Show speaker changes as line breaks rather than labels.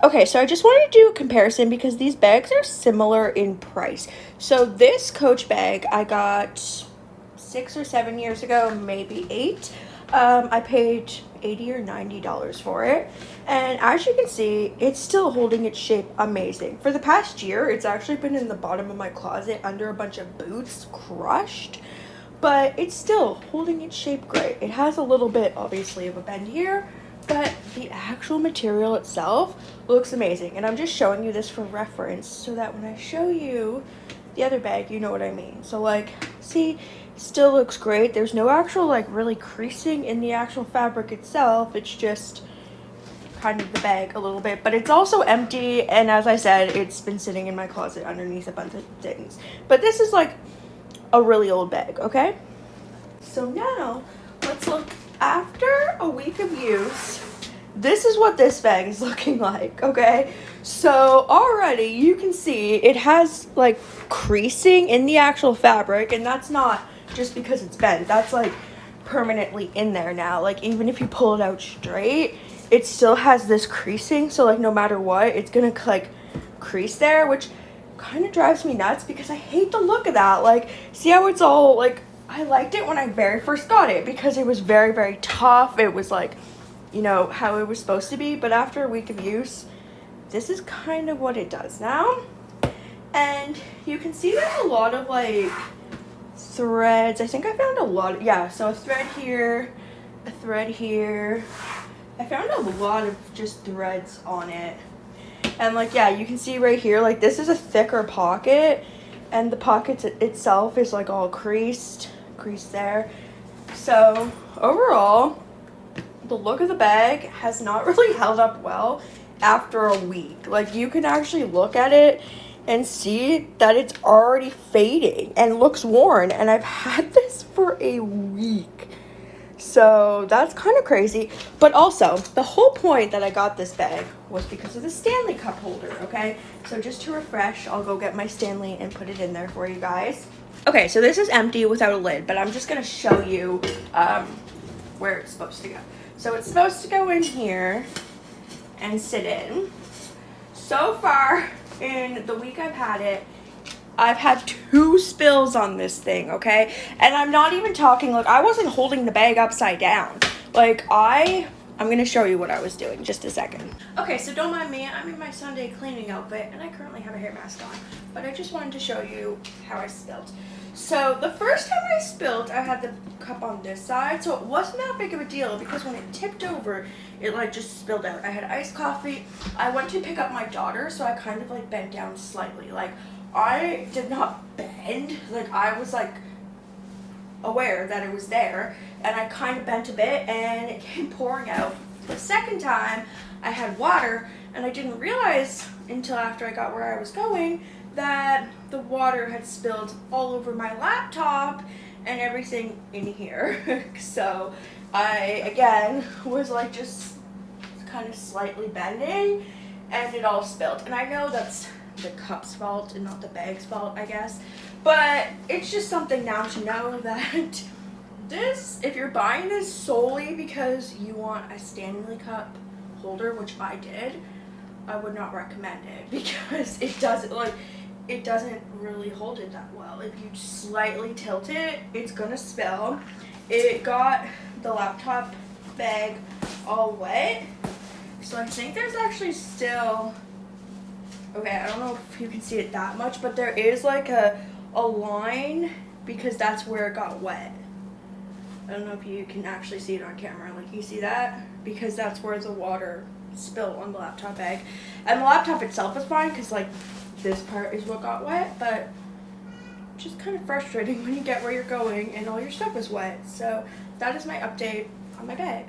Okay, so I just wanted to do a comparison because these bags are similar in price. So this Coach bag I got 6 or 7 years ago, maybe 8. I paid $80 or $90 for it, and as you can see, it's still holding its shape amazing. For the past year, it's actually been in the bottom of my closet under a bunch of boots, crushed, but it's still holding its shape great. It has a little bit, obviously, of a bend here, but the actual material itself looks amazing. And I'm just showing you this for reference so that when I show you the other bag, you know what I mean. So like, see, still looks great. There's no actual like really creasing in the actual fabric itself. It's just kind of the bag a little bit, but it's also empty. And as I said, it's been sitting in my closet underneath a bunch of things. But this is like a really old bag, okay? So now let's look after a week of use. This is what this bag is looking like, okay? So already you can see it has like creasing in the actual fabric, and that's not just because it's bent. That's like permanently in there now. Like even if you pull it out straight, it still has this creasing. So like no matter what, it's gonna like crease there, which kind of drives me nuts because I hate the look of that. Like, see how it's all like, I liked it when I very first got it because it was very, very tough. It was like, you know, how it was supposed to be. But after a week of use, this is kind of what it does now. And you can see there's a lot of like threads. I think I found a lot. Yeah, so a thread here, a thread here. I found a lot of just threads on it. And like, yeah, you can see right here, like this is a thicker pocket, and the pocket itself is like all creased there. So overall, the look of the bag has not really held up well after a week. Like you can actually look at it and see that it's already fading and looks worn, and I've had this for a week. So that's kind of crazy. But also, the whole point that I got this bag was because of the Stanley cup holder, okay? So just to refresh, I'll go get my Stanley and put it in there for you guys. Okay, so this is empty without a lid, but I'm just going to show you where it's supposed to go. So it's supposed to go in here and sit in. So far, in the week I've had it, I've had 2 spills on this thing, okay? And I'm not even talking, like, I wasn't holding the bag upside down. Like, I'm gonna show you what I was doing, just a second. Okay, so don't mind me, I'm in my Sunday cleaning outfit, and I currently have a hair mask on. But I just wanted to show you how I spilled. So, the first time I spilled, I had the cup on this side, so it wasn't that big of a deal, because when it tipped over, it, like, just spilled out. I had iced coffee. I went to pick up my daughter, so I kind of, like, bent down slightly, like, I did not bend, like I was like aware that it was there, and I kind of bent a bit and it came pouring out. The second time I had water, and I didn't realize until after I got where I was going that the water had spilled all over my laptop and everything in here. So I again was like just kind of slightly bending, and it all spilled. And I know that's the cup's fault and not the bag's fault, I guess, but it's just something now to know that this, if you're buying this solely because you want a Stanley cup holder, which I did, I would not recommend it because it doesn't really hold it that well. If you slightly tilt it, it's gonna spill. It got the laptop bag all wet, so I think there's actually still, okay, I don't know if you can see it that much, but there is like a line because that's where it got wet. I don't know if you can actually see it on camera. Like, you see that? Because that's where the water spilled on the laptop bag. And the laptop itself is fine because, like, this part is what got wet, but just kind of frustrating when you get where you're going and all your stuff is wet. So that is my update on my bag.